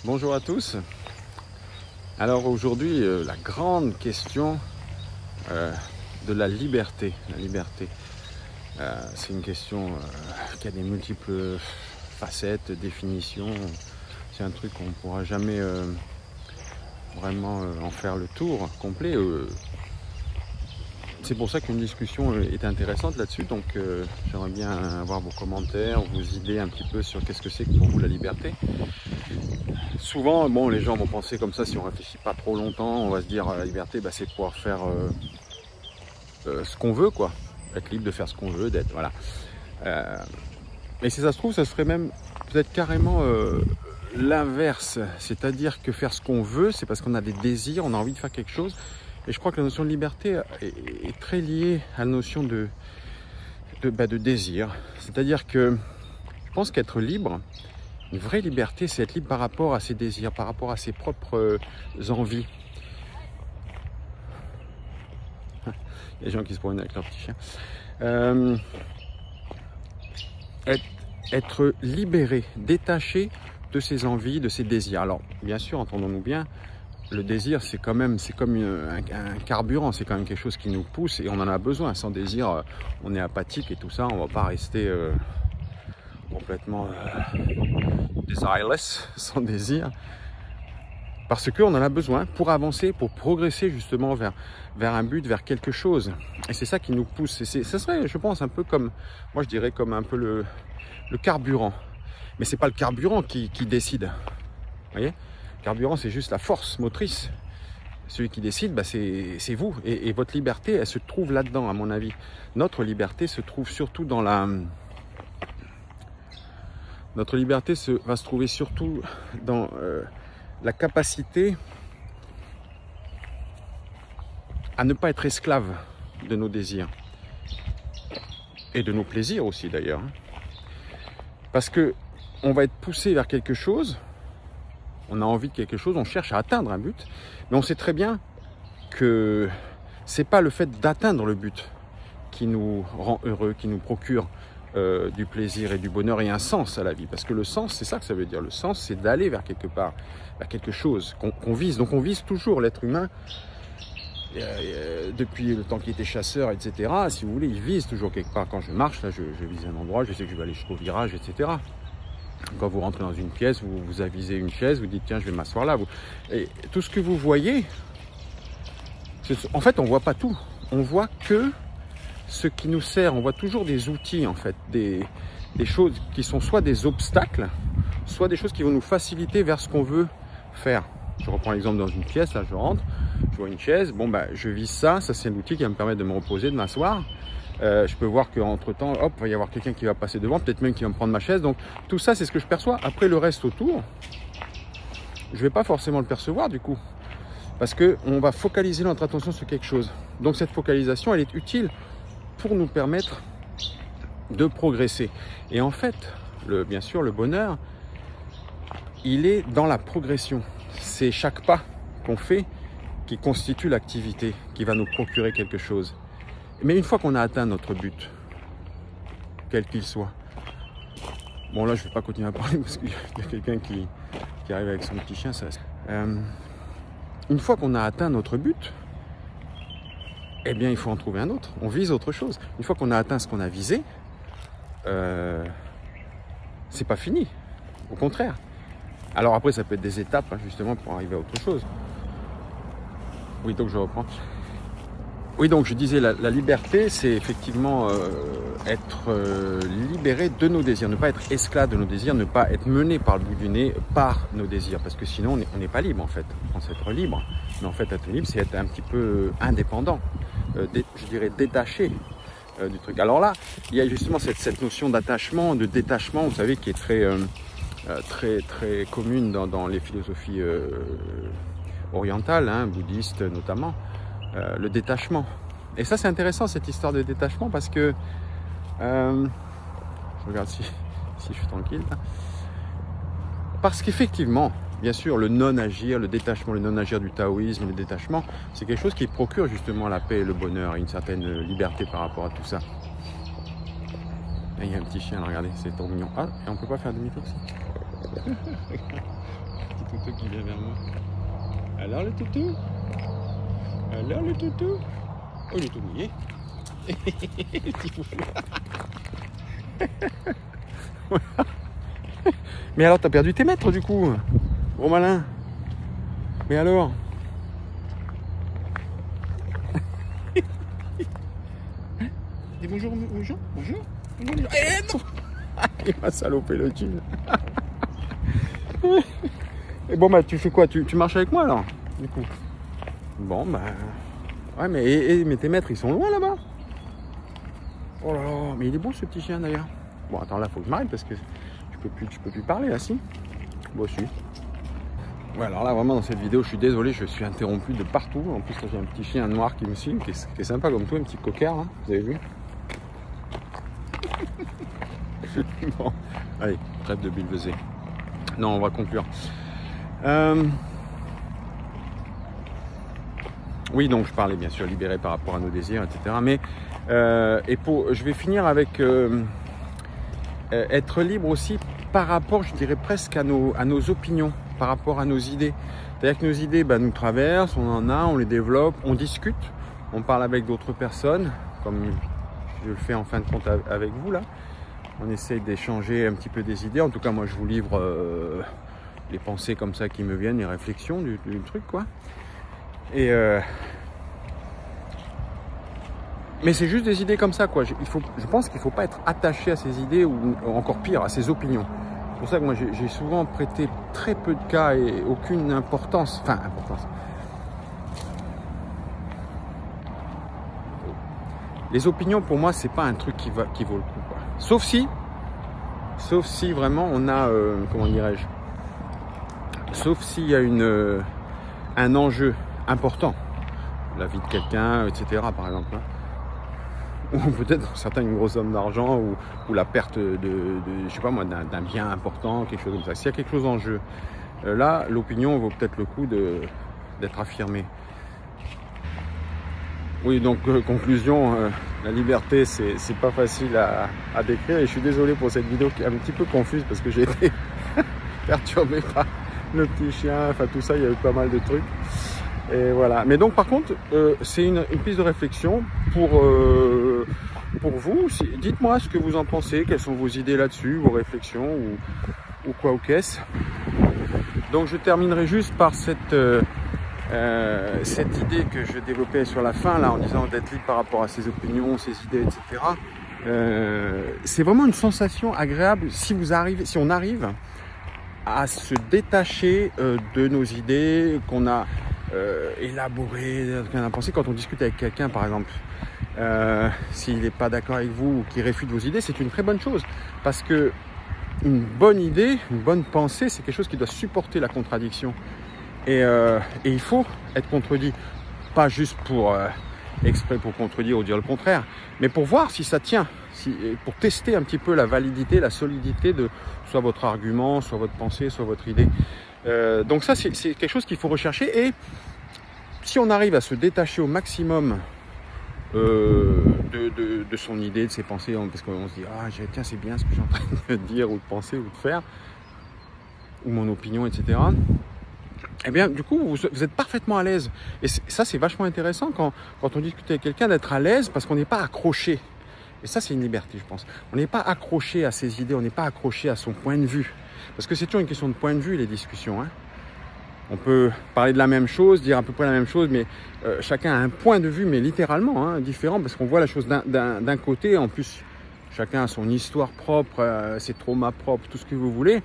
Bonjour à tous. Alors aujourd'hui, la grande question de la liberté. La liberté, c'est une question qui a des multiples facettes, définitions. C'est un truc qu'on ne pourra jamais vraiment en faire le tour complet. C'est pour ça qu'une discussion est intéressante là-dessus. Donc j'aimerais bien avoir vos commentaires, vos idées un petit peu sur qu'est-ce que c'est pour vous la liberté. Souvent, bon, les gens vont penser comme ça, si on réfléchit pas trop longtemps, on va se dire la liberté, c'est pouvoir faire ce qu'on veut, quoi. Être libre de faire ce qu'on veut, d'être, voilà. Mais si ça se trouve, ça serait même peut-être carrément l'inverse. C'est-à-dire que faire ce qu'on veut, c'est parce qu'on a des désirs, on a envie de faire quelque chose. Et je crois que la notion de liberté est très liée à la notion de désir. C'est-à-dire que je pense qu'être libre, une vraie liberté, c'est être libre par rapport à ses désirs, par rapport à ses propres envies. Il y a des gens qui se promènent avec leur petit chien. Être libéré, détaché de ses envies, de ses désirs. Alors, bien sûr, entendons-nous bien, le désir, c'est comme un carburant, c'est quand même quelque chose qui nous pousse et on en a besoin. Sans désir, on est apathique et tout ça, on ne va pas rester complètement desireless, sans désir, parce qu'on en a besoin pour avancer, pour progresser justement vers un but, vers quelque chose. Et c'est ça qui nous pousse. Et ça serait, je pense, un peu comme, moi je dirais comme un peu le carburant. Mais c'est pas le carburant qui décide. Vous voyez, le carburant, c'est juste la force motrice. Celui qui décide, c'est vous. Et votre liberté, elle se trouve là-dedans, à mon avis. Notre liberté se trouve surtout dans la... Notre liberté va se trouver surtout dans la capacité à ne pas être esclave de nos désirs. Et de nos plaisirs aussi d'ailleurs. Parce que on va être poussé vers quelque chose, on a envie de quelque chose, on cherche à atteindre un but, mais on sait très bien que c'est pas le fait d'atteindre le but qui nous rend heureux, qui nous procure du plaisir et du bonheur et un sens à la vie. Parce que le sens, c'est ça que ça veut dire. Le sens, c'est d'aller vers quelque part, vers quelque chose qu'on vise. Donc on vise toujours, l'être humain, depuis le temps qu'il était chasseur, etc. Si vous voulez, il vise toujours quelque part. Quand je marche, là, je vise un endroit, je sais que je vais aller jusqu'au virage, etc. Quand vous rentrez dans une pièce, vous avisez une chaise, vous dites tiens, je vais m'asseoir là. Et tout ce que vous voyez, en fait, on voit pas tout. On voit que ce qui nous sert, on voit toujours des outils en fait, des choses qui sont soit des obstacles, soit des choses qui vont nous faciliter vers ce qu'on veut faire. Je reprends l'exemple dans une pièce, là je rentre, je vois une chaise, je vise ça c'est l'outil qui va me permettre de me reposer, de m'asseoir. Je peux voir qu'entre temps, hop, il va y avoir quelqu'un qui va passer devant, peut-être même qui va me prendre ma chaise. Donc tout ça, c'est ce que je perçois. Après le reste autour, je ne vais pas forcément le percevoir du coup. Parce qu'on va focaliser notre attention sur quelque chose. Donc cette focalisation, elle est utile pour nous permettre de progresser. Et en fait, bien sûr, le bonheur, il est dans la progression. C'est chaque pas qu'on fait qui constitue l'activité, qui va nous procurer quelque chose. Mais une fois qu'on a atteint notre but, quel qu'il soit, bon là je ne vais pas continuer à parler parce qu'il y a quelqu'un qui arrive avec son petit chien. Une fois qu'on a atteint notre but, eh bien, il faut en trouver un autre. On vise autre chose. Une fois qu'on a atteint ce qu'on a visé, c'est pas fini. Au contraire. Alors après, ça peut être des étapes, justement, pour arriver à autre chose. Oui, donc je reprends. Oui, donc je disais, la liberté, c'est effectivement être libéré de nos désirs. Ne pas être esclave de nos désirs, ne pas être mené par le bout du nez par nos désirs. Parce que sinon, on n'est pas libre, en fait. On pense être libre. Mais en fait, être libre, c'est être un petit peu indépendant. Je dirais détaché du truc. Alors là, il y a justement cette notion d'attachement, de détachement, vous savez, qui est très commune dans les philosophies orientales, bouddhistes notamment, le détachement. Et ça, c'est intéressant, cette histoire de détachement, parce que je regarde si je suis tranquille. Parce qu'effectivement, bien sûr, le non-agir, le détachement, le non-agir du taoïsme, le détachement, c'est quelque chose qui procure justement la paix, le bonheur et une certaine liberté par rapport à tout ça. Et il y a un petit chien, là, regardez, c'est trop mignon. Ah, et on peut pas faire demi-tour aussi. toutou qui vient vers moi. Alors le toutou? Alors le toutou? Oh, il est tout mouillé. Le petit foufou. Mais alors, t'as perdu tes mètres du coup, gros malin. Mais alors? Dis bonjour, bonjour, bonjour. Bonjour. Eh non. Il m'a salopé le jean. Et bon bah tu fais quoi, tu marches avec moi alors du coup? Bon bah ouais mais tes maîtres ils sont loin là-bas. Oh là là, mais il est bon ce petit chien d'ailleurs. Bon attends là faut que je m'arrête parce que je peux plus parler là si. Bon si. Ouais alors là vraiment dans cette vidéo je suis désolé, je suis interrompu de partout. En plus j'ai un petit chien noir qui me suit, qui est sympa comme toi, un petit cocker hein, vous avez vu. Bon, allez, trêve de billevesée. Non, on va conclure. Oui, donc je parlais bien sûr libéré par rapport à nos désirs, etc. Mais je vais finir avec être libre aussi par rapport, je dirais presque à nos opinions, par rapport à nos idées. C'est-à-dire que nos idées nous traversent, on en a, on les développe, on discute, on parle avec d'autres personnes, comme je le fais en fin de compte avec vous là. On essaye d'échanger un petit peu des idées. En tout cas, moi, je vous livre les pensées comme ça qui me viennent, les réflexions du truc, quoi. Et mais c'est juste des idées comme ça, quoi. Je pense qu'il ne faut pas être attaché à ces idées ou encore pire, à ses opinions. C'est pour ça que moi, j'ai souvent prêté très peu de cas et aucune importance. Enfin, importance. Les opinions, pour moi, c'est pas un truc qui vaut le coup, quoi. Sauf si vraiment on a, comment dirais-je, sauf s'il y a un enjeu important, la vie de quelqu'un, etc. par exemple, hein. Ou peut-être certains une grosse somme d'argent ou la perte je sais pas moi, d'un bien important, quelque chose comme ça. S'il y a quelque chose en jeu, là, l'opinion vaut peut-être le coup d'être affirmée. Oui, donc conclusion, la liberté, c'est pas facile à décrire et je suis désolé pour cette vidéo qui est un petit peu confuse parce que j'ai été perturbé par le petit chien, enfin tout ça, il y a eu pas mal de trucs. Et voilà. Mais donc par contre, c'est une piste de réflexion pour vous. Dites-moi ce que vous en pensez, quelles sont vos idées là-dessus, vos réflexions ou quoi ou qu'est-ce. Donc je terminerai juste par cette idée que je développais sur la fin là en disant d'être libre par rapport à ses opinions, ses idées, etc. C'est vraiment une sensation agréable si on arrive à se détacher de nos idées qu'on a élaborées, qu'on a pensé quand on discute avec quelqu'un par exemple. S'il n'est pas d'accord avec vous ou qu'il réfute vos idées, c'est une très bonne chose parce que une bonne idée, une bonne pensée, c'est quelque chose qui doit supporter la contradiction. Et il faut être contredit, pas juste exprès pour contredire ou dire le contraire, mais pour voir si ça tient, pour tester un petit peu la validité, la solidité de soit votre argument, soit votre pensée, soit votre idée. Donc ça, c'est quelque chose qu'il faut rechercher. Et si on arrive à se détacher au maximum de son idée, de ses pensées, parce qu'on se dit « Ah, tiens, c'est bien ce que je suis en train de dire ou de penser ou de faire, ou mon opinion, etc. » Eh bien, du coup, vous êtes parfaitement à l'aise. Et ça, c'est vachement intéressant quand on discute avec quelqu'un, d'être à l'aise parce qu'on n'est pas accroché. Et ça, c'est une liberté, je pense. On n'est pas accroché à ses idées, on n'est pas accroché à son point de vue. Parce que c'est toujours une question de point de vue, les discussions, hein. On peut parler de la même chose, dire à peu près la même chose, mais chacun a un point de vue, mais littéralement, hein, différent, parce qu'on voit la chose d'un côté. En plus, chacun a son histoire propre, ses traumas propres, tout ce que vous voulez.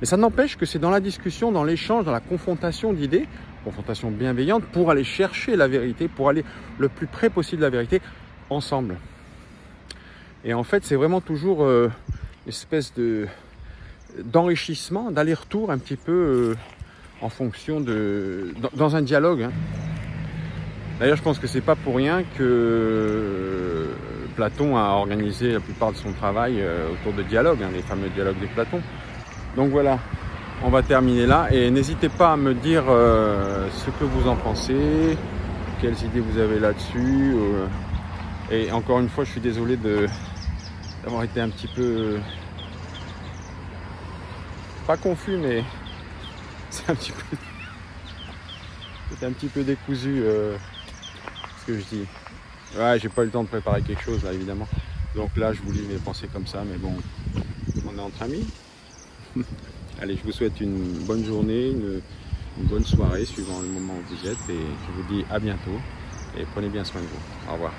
Mais ça n'empêche que c'est dans la discussion, dans l'échange, dans la confrontation d'idées, confrontation bienveillante, pour aller chercher la vérité, pour aller le plus près possible de la vérité, ensemble. Et en fait, c'est vraiment toujours une espèce d'enrichissement, d'aller-retour un petit peu en fonction dans un dialogue. Hein. D'ailleurs, je pense que c'est pas pour rien que Platon a organisé la plupart de son travail autour de dialogues, hein, les fameux dialogues de Platon. Donc voilà, on va terminer là et n'hésitez pas à me dire ce que vous en pensez, quelles idées vous avez là-dessus. Et encore une fois, je suis désolé d'avoir été un petit peu, pas confus, mais c'est un petit peu décousu ce que je dis. Ouais, j'ai pas eu le temps de préparer quelque chose là évidemment. Donc là je voulais penser comme ça, mais bon, on est entre amis. Allez, je vous souhaite une bonne journée, une bonne soirée suivant le moment où vous êtes, et je vous dis à bientôt et prenez bien soin de vous. Au revoir.